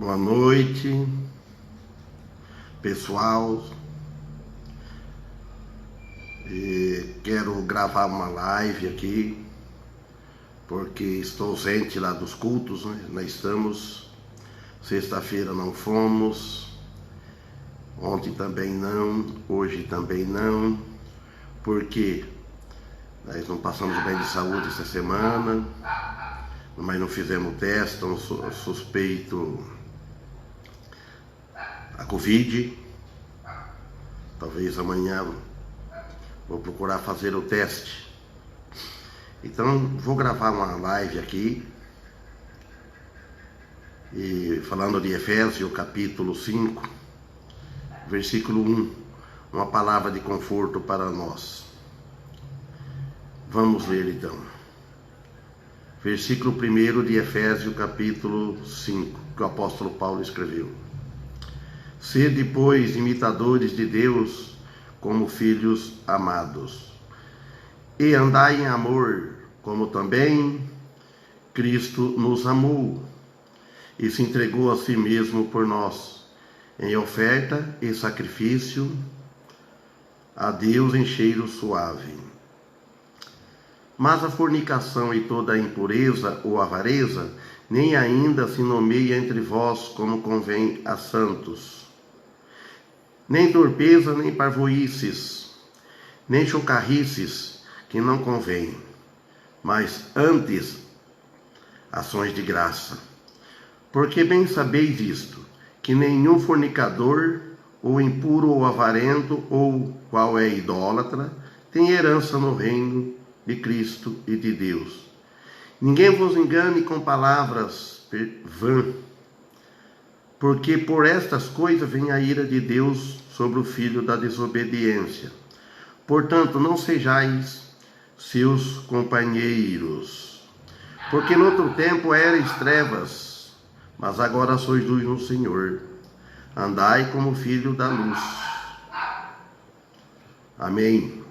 Boa noite, pessoal. Quero gravar uma live aqui, porque estou ausente lá dos cultos, né? Nós estamos, sexta-feira não fomos, ontem também não, hoje também não, porque nós não passamos bem de saúde essa semana, mas não fizemos teste, então suspeito a Covid. Talvez amanhã vou procurar fazer o teste. Então vou gravar uma live aqui, e falando de Efésios, capítulo 5, versículo 1, uma palavra de conforto para nós. Vamos ler então. Versículo 1 de Efésios, capítulo 5, que o apóstolo Paulo escreveu. Sede, pois, imitadores de Deus, como filhos amados, e andai em amor, como também Cristo nos amou, e se entregou a si mesmo por nós, em oferta e sacrifício a Deus em cheiro suave. Mas a fornicação e toda a impureza ou avareza, nem ainda se nomeia entre vós como convém a santos. Nem torpeza, nem parvoíces, nem chocarrices, que não convém, mas antes ações de graça. Porque bem sabeis isto, que nenhum fornicador, ou impuro, ou avarento, ou qual é idólatra, tem herança no reino de Cristo e de Deus. Ninguém vos engane com palavras vãs, porque por estas coisas vem a ira de Deus sobre o filho da desobediência. Portanto, não sejais seus companheiros, porque no outro tempo erais trevas, mas agora sois luz no Senhor. Andai como filho da luz. Amém.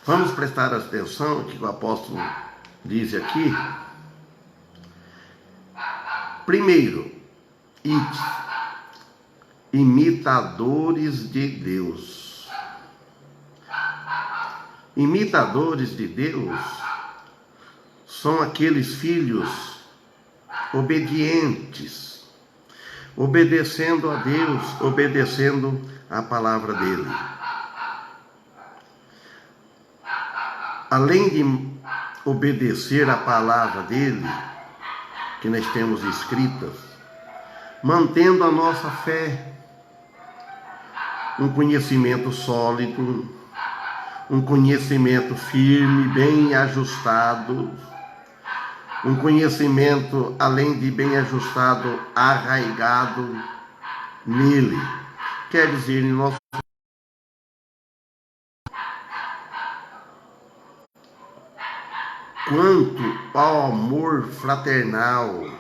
Vamos prestar atenção ao que o apóstolo diz aqui. Primeiro, imitadores de Deus. Imitadores de Deus são aqueles filhos obedientes, obedecendo a Deus, obedecendo a palavra dele. Além de obedecer a palavra dele, que nós temos escritas, mantendo a nossa fé, um conhecimento sólido, um conhecimento firme, bem ajustado, um conhecimento, além de bem ajustado, arraigado nele. Quer dizer, em nosso quanto ao amor fraternal,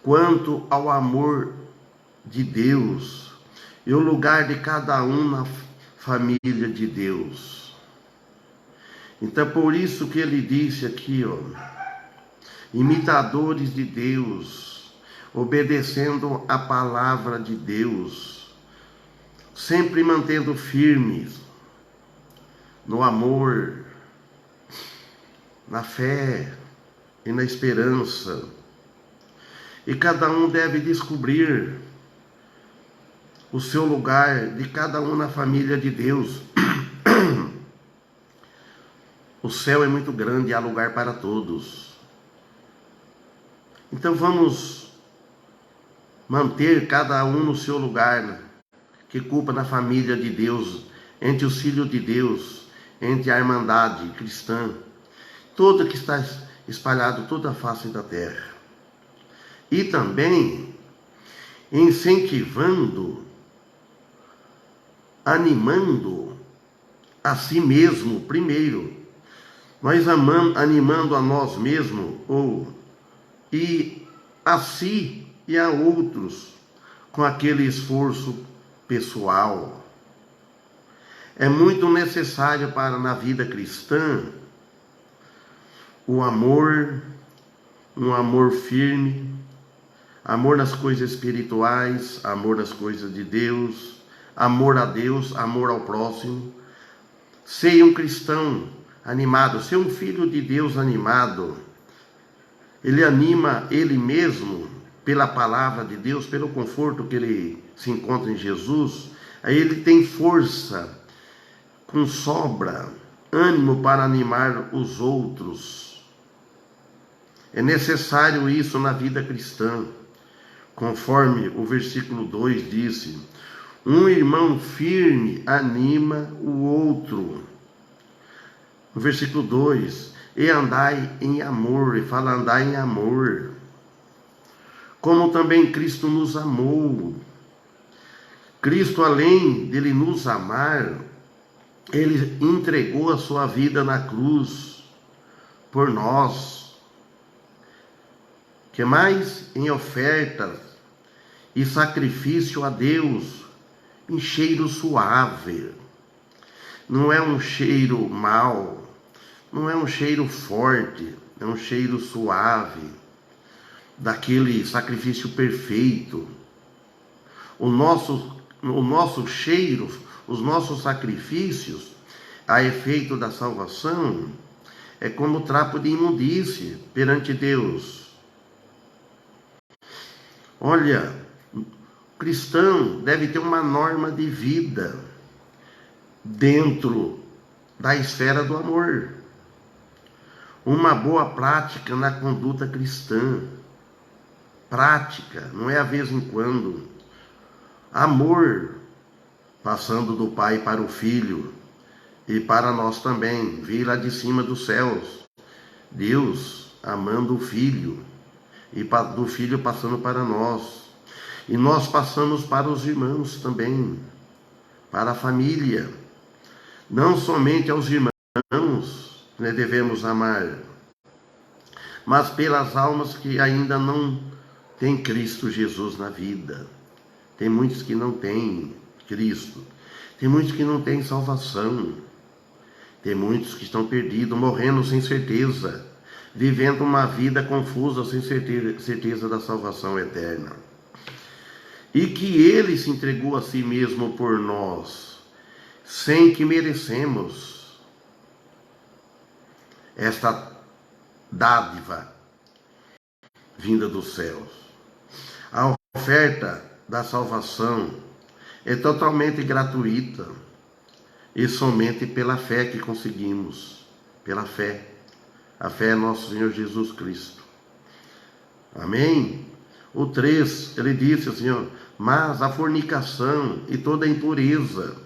quanto ao amor de Deus, e o lugar de cada um na família de Deus. Então, por isso que ele disse aqui, imitadores de Deus, obedecendo a palavra de Deus, sempre mantendo firmes no amor, na fé e na esperança. E cada um deve descobrir o seu lugar de cada um na família de Deus. O céu é muito grande e há lugar para todos. Então vamos manter cada um no seu lugar, que culpa na família de Deus, entre os filhos de Deus, entre a irmandade cristã, toda que está espalhado toda a face da terra. E também incentivando, animando a si mesmo primeiro. Nós animando a nós mesmos, e a si e a outros, com aquele esforço pessoal. É muito necessário para na vida cristã o amor, um amor firme, amor nas coisas espirituais, amor nas coisas de Deus, amor a Deus, amor ao próximo. Ser um cristão animado, ser um filho de Deus animado. Ele anima ele mesmo pela palavra de Deus, pelo conforto que ele se encontra em Jesus. Aí ele tem força, com sobra, ânimo para animar os outros. É necessário isso na vida cristã. Conforme o versículo 2 disse, um irmão firme anima o outro. No versículo 2, e andai em amor, e fala andai em amor, como também Cristo nos amou. Cristo, além dele nos amar, ele entregou a sua vida na cruz por nós. Que mais? Em ofertas e sacrifício a Deus, em cheiro suave. Não é um cheiro mau, não é um cheiro forte, é um cheiro suave, daquele sacrifício perfeito. O nosso cheiro, os nossos sacrifícios, a efeito da salvação, é como trapo de imundície perante Deus. Olha, o cristão deve ter uma norma de vida dentro da esfera do amor. Uma boa prática na conduta cristã. Prática, não é a vez em quando. Amor, passando do Pai para o Filho e para nós também, vir lá de cima dos céus. Deus amando o Filho e do Filho passando para nós. E nós passamos para os irmãos também, para a família. Não somente aos irmãos devemos amar, mas pelas almas que ainda não têm Cristo Jesus na vida. Tem muitos que não têm Cristo, tem muitos que não têm salvação, tem muitos que estão perdidos, morrendo sem certeza, vivendo uma vida confusa, sem certeza da salvação eterna. E que Ele se entregou a si mesmo por nós, sem que merecemos esta dádiva vinda dos céus. A oferta da salvação é totalmente gratuita e somente pela fé que conseguimos, pela fé. A fé é nosso Senhor Jesus Cristo. Amém? O 3, ele disse assim, ó, mas a fornicação e toda impureza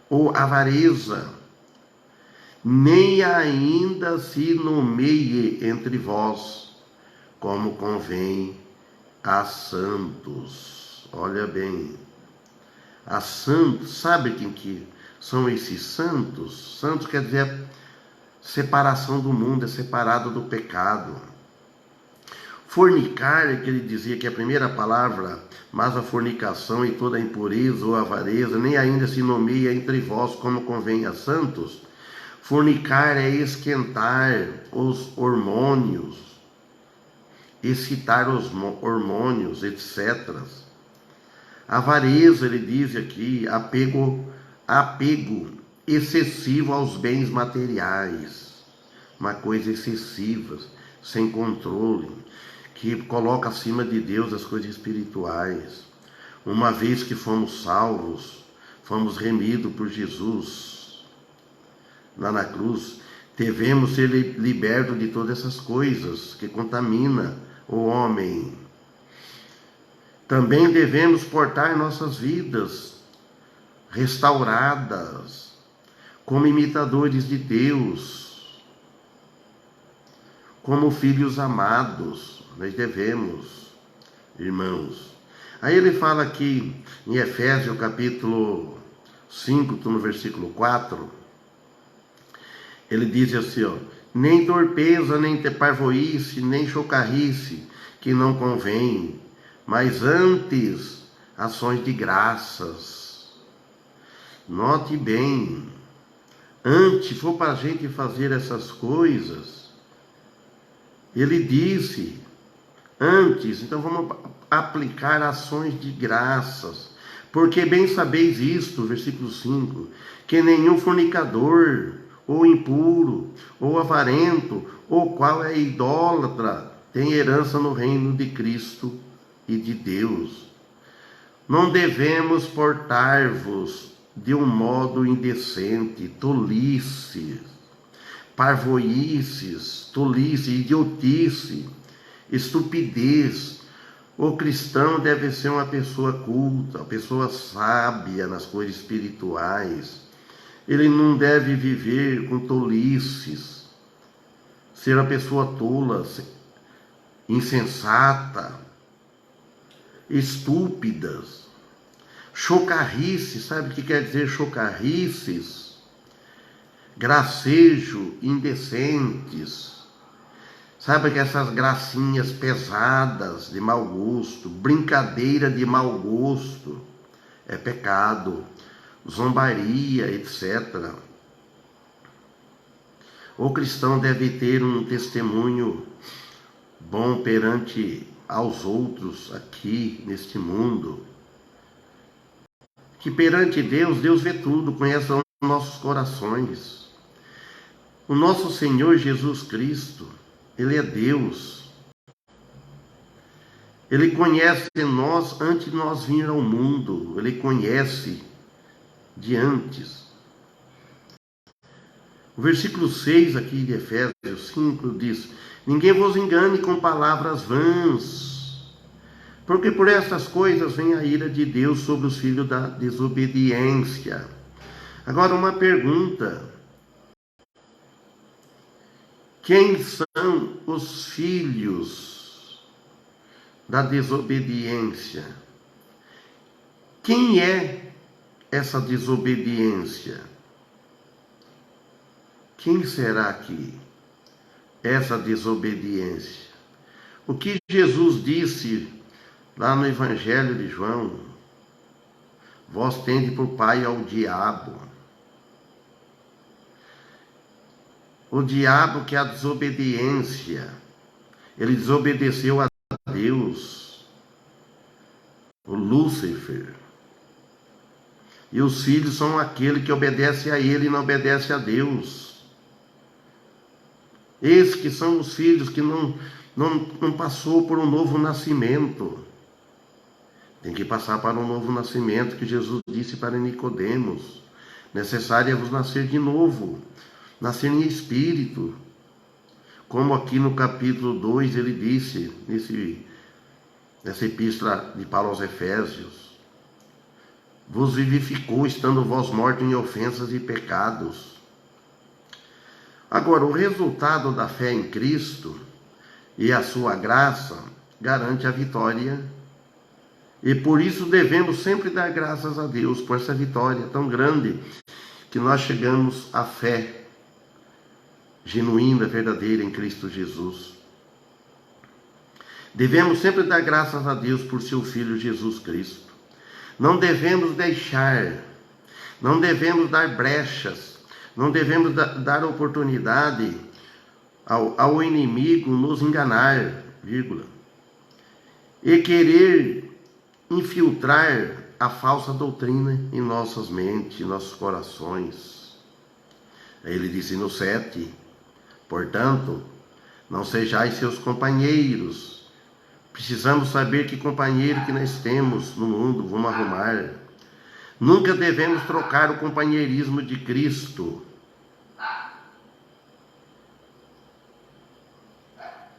ou avareza nem ainda se nomeie entre vós, como convém a santos. Olha bem, a santos, sabe quem que são esses santos? Santos quer dizer separação do mundo, é separado do pecado. Fornicar, é que ele dizia que a primeira palavra, mas a fornicação e toda a impureza ou avareza, nem ainda se nomeia entre vós como convém a santos. Fornicar é esquentar os hormônios, excitar os hormônios, etc. Avareza, ele diz aqui, apego excessivo aos bens materiais, uma coisa excessiva, sem controle, que coloca acima de Deus as coisas espirituais. Uma vez que fomos salvos, fomos remidos por Jesus lá na cruz, devemos ser libertos de todas essas coisas que contaminam o homem. Também devemos portar nossas vidas restauradas, como imitadores de Deus, como filhos amados. Nós devemos, irmãos. Aí ele fala aqui em Efésios capítulo 5, no versículo 4, ele diz assim, ó, nem torpeza, nem parvoíce, nem chocarrice, que não convém, mas antes ações de graças. Note bem, antes, for para a gente fazer essas coisas, ele disse, Antes, então vamos aplicar ações de graças. Porque bem sabeis isto, versículo 5, que nenhum fornicador, ou impuro, ou avarento, ou qual é idólatra, tem herança no reino de Cristo e de Deus. Não devemos portar-vos de um modo indecente, tolices, parvoices, tolice, idiotice, estupidez. O cristão deve ser uma pessoa culta, uma pessoa sábia nas coisas espirituais. Ele não deve viver com tolices, ser uma pessoa tola, insensata, estúpidas, chocarrices. Sabe o que quer dizer chocarrices? Gracejo, indecentes. Sabe que essas gracinhas pesadas de mau gosto, brincadeira de mau gosto, é pecado, zombaria, etc. O cristão deve ter um testemunho bom perante aos outros aqui neste mundo, que perante Deus, Deus vê tudo, conhece os nossos corações. O nosso Senhor Jesus Cristo, Ele é Deus. Ele conhece nós antes de nós vir ao mundo. Ele conhece de antes. O versículo 6 aqui de Efésios 5 diz: ninguém vos engane com palavras vãs, porque por estas coisas vem a ira de Deus sobre os filhos da desobediência. Agora uma pergunta: quem são os filhos da desobediência? Quem é essa desobediência? Quem será que essa desobediência? O que Jesus disse lá no Evangelho de João: vós tende por pai ao diabo. O diabo, que é a desobediência. Ele desobedeceu a Deus, o Lúcifer. E os filhos são aquele que obedece a ele e não obedece a Deus. Esses que são os filhos que não passou por um novo nascimento. Tem que passar para um novo nascimento, que Jesus disse para Nicodemos: necessário é vos nascer de novo, nascer em espírito. Como aqui no capítulo 2 ele disse, nessa epístola de Paulo aos Efésios: vos vivificou, estando vós mortos em ofensas e pecados. Agora, o resultado da fé em Cristo e a sua graça garante a vitória. E por isso devemos sempre dar graças a Deus por essa vitória tão grande, que nós chegamos à fé genuína, verdadeira em Cristo Jesus. Devemos sempre dar graças a Deus por seu Filho Jesus Cristo. Não devemos não devemos dar brechas, não devemos dar oportunidade ao inimigo nos enganar, e querer infiltrar a falsa doutrina em nossas mentes, em nossos corações. Ele disse no 7: portanto, não sejais seus companheiros. Precisamos saber que companheiro que nós temos no mundo, vamos arrumar. Nunca devemos trocar o companheirismo de Cristo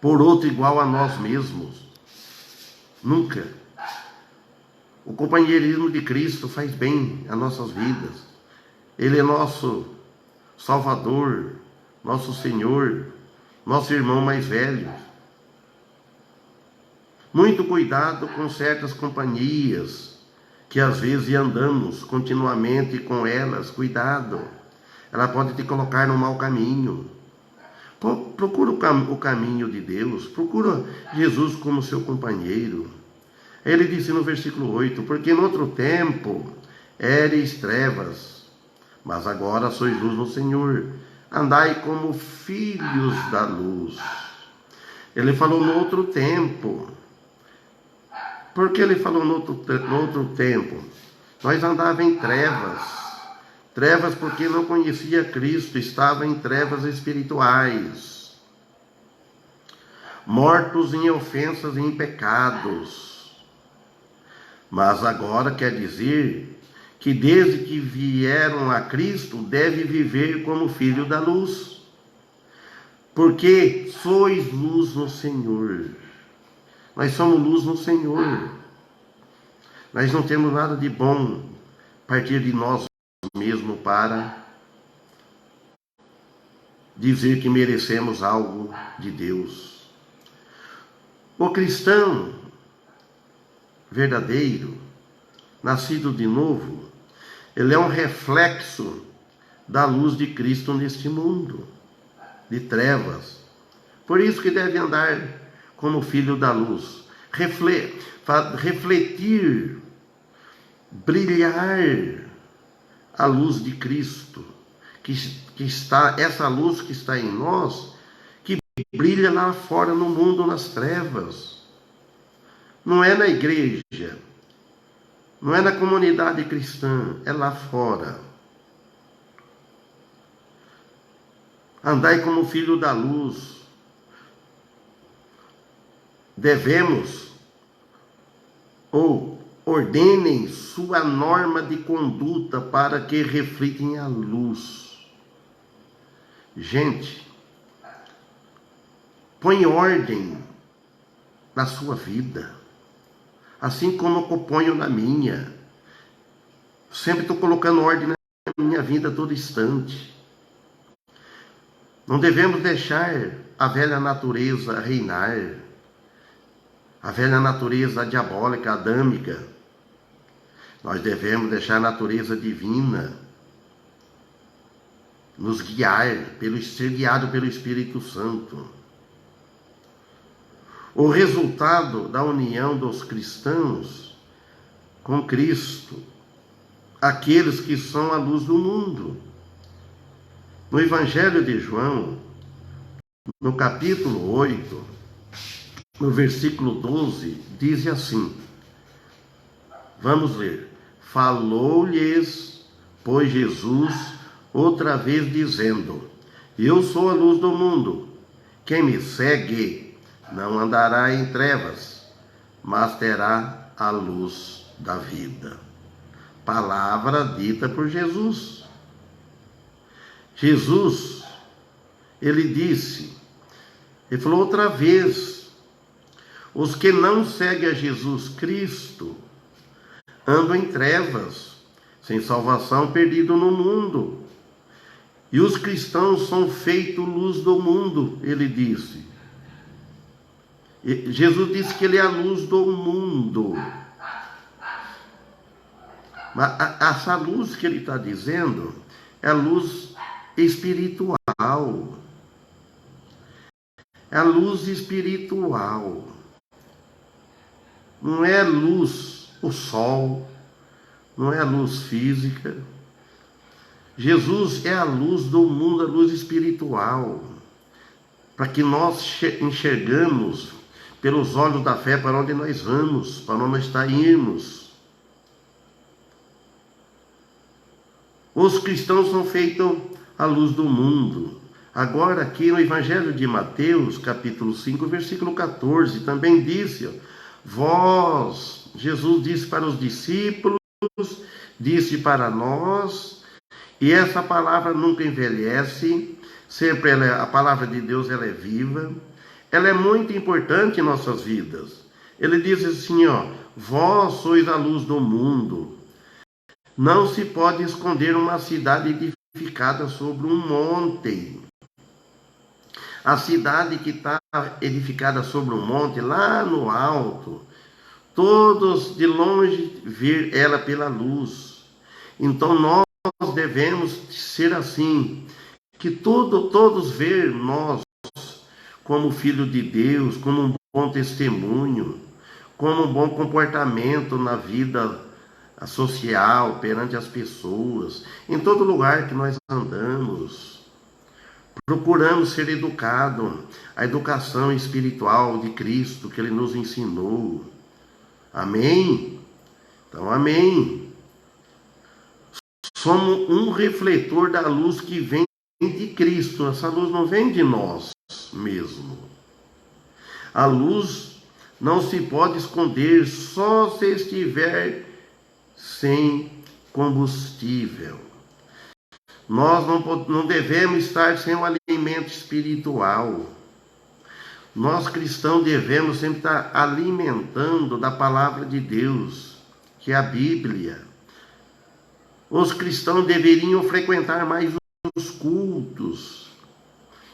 por outro igual a nós mesmos. Nunca. O companheirismo de Cristo faz bem às nossas vidas. Ele é nosso Salvador, nosso Senhor, nosso irmão mais velho. Muito cuidado com certas companhias, que às vezes andamos continuamente com elas. Cuidado, ela pode te colocar no mau caminho. Procura o caminho de Deus, procura Jesus como seu companheiro. Ele disse no versículo 8: porque no outro tempo éreis trevas, mas agora sois luz no Senhor. Andai como filhos da luz. Ele falou no outro tempo. Por que ele falou no outro tempo? Nós andávamos em trevas. Trevas porque não conhecia Cristo, estava em trevas espirituais. Mortos em ofensas e em pecados. Mas agora quer dizer que desde que vieram a Cristo, deve viver como filho da luz. Porque sois luz no Senhor. Nós somos luz no Senhor. Nós não temos nada de bom a partir de nós mesmos para dizer que merecemos algo de Deus. O cristão verdadeiro, nascido de novo, ele é um reflexo da luz de Cristo neste mundo de trevas. Por isso que deve andar como filho da luz, refletir, brilhar a luz de Cristo, que está, essa luz que está em nós, que brilha lá fora no mundo, nas trevas. Não é na igreja, não é na comunidade cristã, é lá fora. Andai como filho da luz. Devemos, ou ordenem sua norma de conduta para que reflitem a luz. Gente, põe ordem na sua vida, assim como eu ponho na minha. Sempre estou colocando ordem na minha vida a todo instante. Não devemos deixar a velha natureza reinar, a velha natureza diabólica, adâmica. Nós devemos deixar a natureza divina nos guiar, ser guiado pelo Espírito Santo. O resultado da união dos cristãos com Cristo, aqueles que são a luz do mundo. No Evangelho de João, no capítulo 8, no versículo 12, diz assim, vamos ler: falou-lhes, pois, Jesus outra vez dizendo: eu sou a luz do mundo, quem me segue não andará em trevas, mas terá a luz da vida. Palavra dita por Jesus. Jesus, ele disse, ele falou outra vez, os que não seguem a Jesus Cristo andam em trevas, sem salvação, perdido no mundo. E os cristãos são feitos luz do mundo, ele disse. Jesus disse que ele é a luz do mundo. Mas essa luz que ele está dizendo é a luz espiritual. É a luz espiritual. Não é luz, o sol, não é a luz física. Jesus é a luz do mundo, a luz espiritual, para que nós enxergamos pelos olhos da fé para onde nós vamos, para onde nós está irmos. Os cristãos são feitos a luz do mundo. Agora aqui no Evangelho de Mateus, capítulo 5, versículo 14, também disse, vós, Jesus disse para os discípulos, disse para nós, e essa palavra nunca envelhece, sempre a palavra de Deus ela é viva, ela é muito importante em nossas vidas. Ele diz assim, vós sois a luz do mundo. Não se pode esconder uma cidade edificada sobre um monte. A cidade que está edificada sobre um monte, lá no alto, todos de longe ver ela pela luz. Então nós devemos ser assim, que todos ver nós como filho de Deus, como um bom testemunho, como um bom comportamento na vida social, perante as pessoas, em todo lugar que nós andamos. procuramos ser educados, a educação espiritual de Cristo que Ele nos ensinou. Amém? Então, amém. Somos um refletor da luz que vem de Cristo. Essa luz não vem de nós mesmos. A luz não se pode esconder só se estiver sem combustível. Nós não devemos estar sem o alimento espiritual. Nós cristãos devemos sempre estar alimentando da palavra de Deus, que é a Bíblia. Os cristãos deveriam frequentar mais os cultos.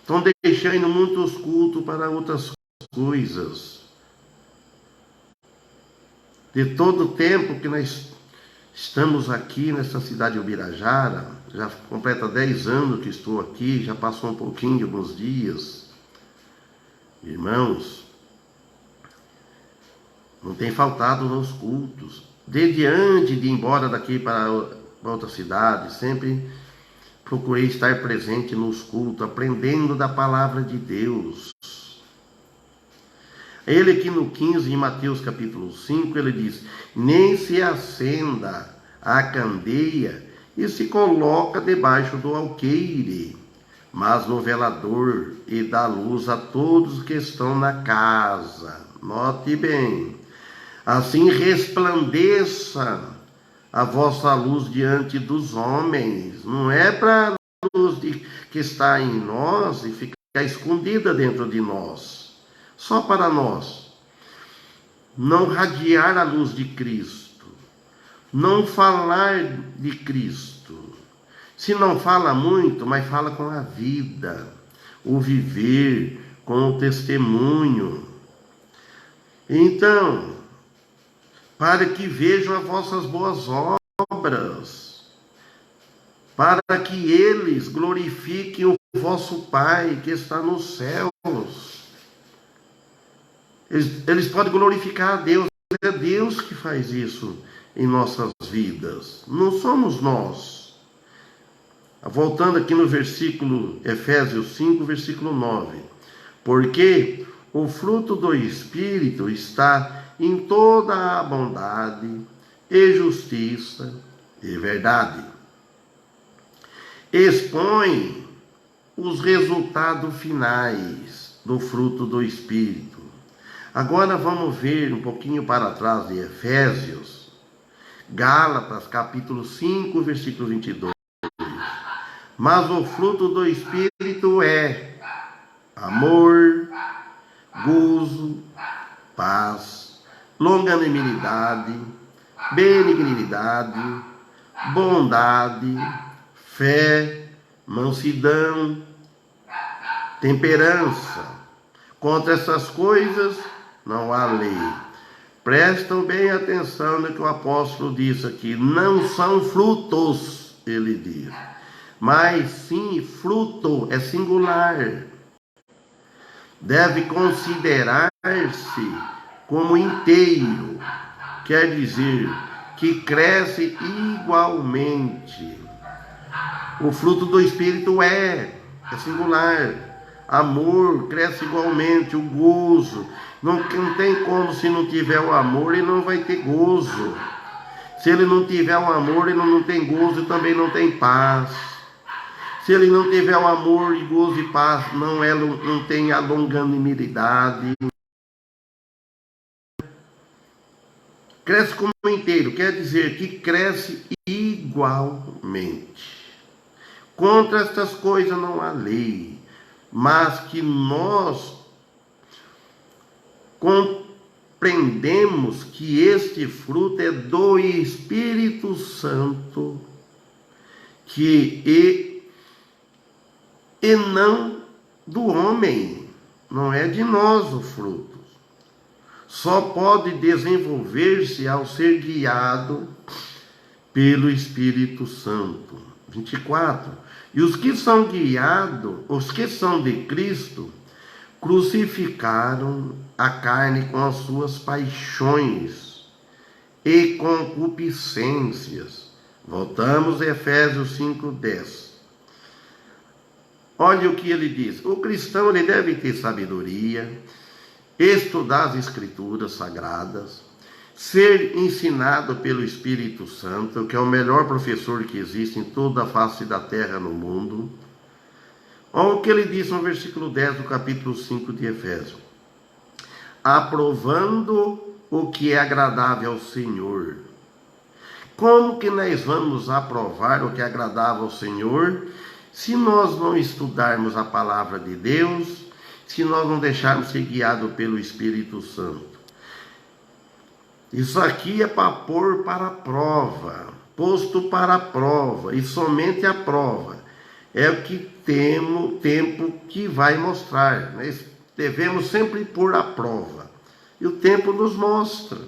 Estão deixando muitos cultos para outras coisas. De todo o tempo que nós estamos aqui nessa cidade de Ubirajara, já completa 10 anos que estou aqui, já passou um pouquinho de alguns dias. Irmãos, não tem faltado nos cultos. Desde antes de ir embora daqui para outra cidade, sempre procurei estar presente nos cultos, aprendendo da palavra de Deus. Ele aqui no 15, em Mateus capítulo 5, ele diz: nem se acenda a candeia e se coloca debaixo do alqueire, mas no velador, e dá luz a todos que estão na casa. Note bem, assim resplandeça a vossa luz diante dos homens. Não é para a luz que está em nós e ficar escondida dentro de nós, só para nós. Não radiar a luz de Cristo, não falar de Cristo. Se não fala muito, mas fala com a vida, o viver, com o testemunho. Então, para que vejam as vossas boas obras, para que eles glorifiquem o vosso Pai que está nos céus. Eles podem glorificar a Deus, é Deus que faz isso em nossas vidas, não somos nós. Voltando aqui no versículo Efésios 5, versículo 9. Porque o fruto do Espírito está em toda a bondade e justiça e verdade. Expõe os resultados finais do fruto do Espírito. Agora vamos ver um pouquinho para trás de Efésios, Gálatas capítulo 5, versículo 22. Mas o fruto do Espírito é amor, gozo, paz, longanimidade, benignidade, bondade, fé, mansidão, temperança. Contra essas coisas não há lei. Prestam bem atenção no que o apóstolo disse aqui. Não são frutos, ele diz, mas sim fruto, é singular. Deve considerar-se como inteiro, quer dizer, que cresce igualmente. O fruto do Espírito é singular. Amor cresce igualmente, o gozo. Não tem como, se não tiver o amor, ele não vai ter gozo. Se ele não tiver o amor, ele não tem gozo e também não tem paz. Se ele não tiver o amor, e gozo e paz, não tem a longanimidade. Cresce como inteiro, quer dizer que cresce igualmente. Contra estas coisas não há lei, mas que nós compreendemos que este fruto é do Espírito Santo, e não do homem, não é de nós o fruto. Só pode desenvolver-se ao ser guiado pelo Espírito Santo. 24. E os que são guiados, os que são de Cristo, crucificaram a carne com as suas paixões e concupiscências. Voltamos a Efésios 5:10. Olha o que ele diz. O cristão ele deve ter sabedoria, estudar as escrituras sagradas, ser ensinado pelo Espírito Santo, que é o melhor professor que existe em toda a face da terra no mundo. Olha o que ele diz no versículo 10 do capítulo 5 de Efésios. Aprovando o que é agradável ao Senhor. Como que nós vamos aprovar o que é agradável ao Senhor se nós não estudarmos a palavra de Deus, se nós não deixarmos ser guiados pelo Espírito Santo? Isso aqui é para pôr para a prova, posto para a prova, e somente a prova é o que temos, tempo que vai mostrar. Nós devemos sempre pôr a prova, e o tempo nos mostra.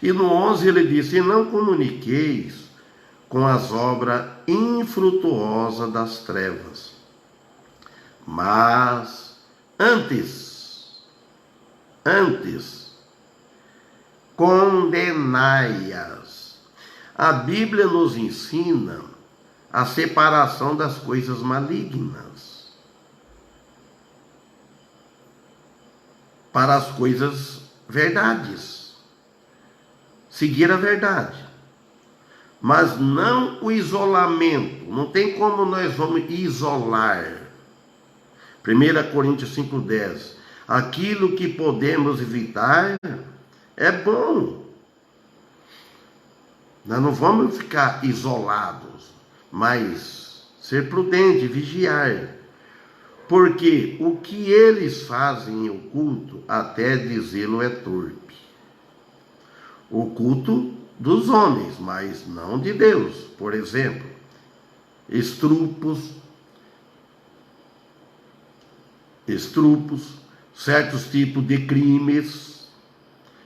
E no 11 ele disse: e não comuniqueis com as obras infrutuosas das trevas, mas antes, condenai-as. A Bíblia nos ensina a separação das coisas malignas para as coisas verdades. Seguir a verdade. Mas não o isolamento. Não tem como nós vamos isolar. 1 Coríntios 5,10. Aquilo que podemos evitar é bom. Nós não vamos ficar isolados, mas ser prudente, vigiar. Porque o que eles fazem em oculto, até dizê-lo é torpe. O culto dos homens, mas não de Deus. Por exemplo, estrupos, certos tipos de crimes,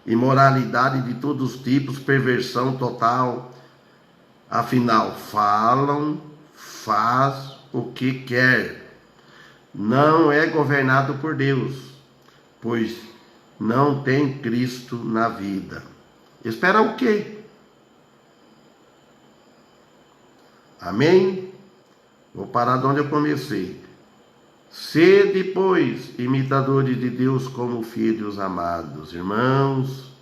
imoralidade de todos os tipos, perversão total. Afinal, faz o que quer. Não é governado por Deus, pois não tem Cristo na vida. Espera o quê? Amém? Vou parar de onde eu comecei. Sede, pois, imitadores de Deus como filhos amados. Irmãos,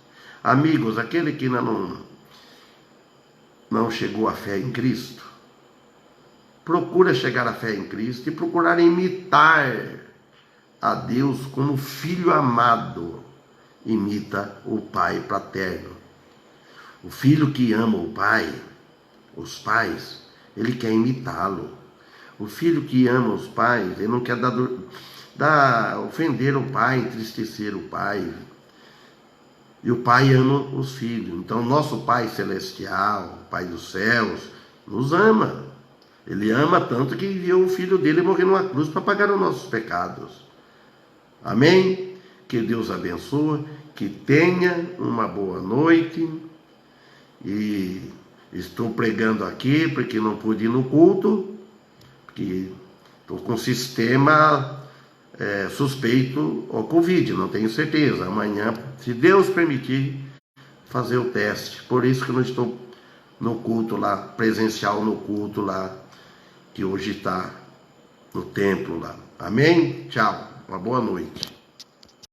amigos, aquele que ainda não chegou à fé em Cristo, procura chegar à fé em Cristo e procurar imitar a Deus como filho amado imita o Pai paterno. O filho que ama o pai, os pais, ele quer imitá-lo. O filho que ama os pais, ele não quer ofender o pai, entristecer o pai. E o pai ama os filhos. Então, nosso Pai Celestial, Pai dos céus, nos ama. Ele ama tanto que enviou o filho dele morrer numa cruz para pagar os nossos pecados. Amém? Que Deus abençoe, que tenha uma boa noite. E estou pregando aqui porque não pude ir no culto, porque estou com sistema suspeito ao Covid, não tenho certeza. Amanhã, se Deus permitir, fazer o teste. Por isso que não estou no culto lá, presencial no culto lá, que hoje está no templo lá. Amém? Tchau, uma boa noite.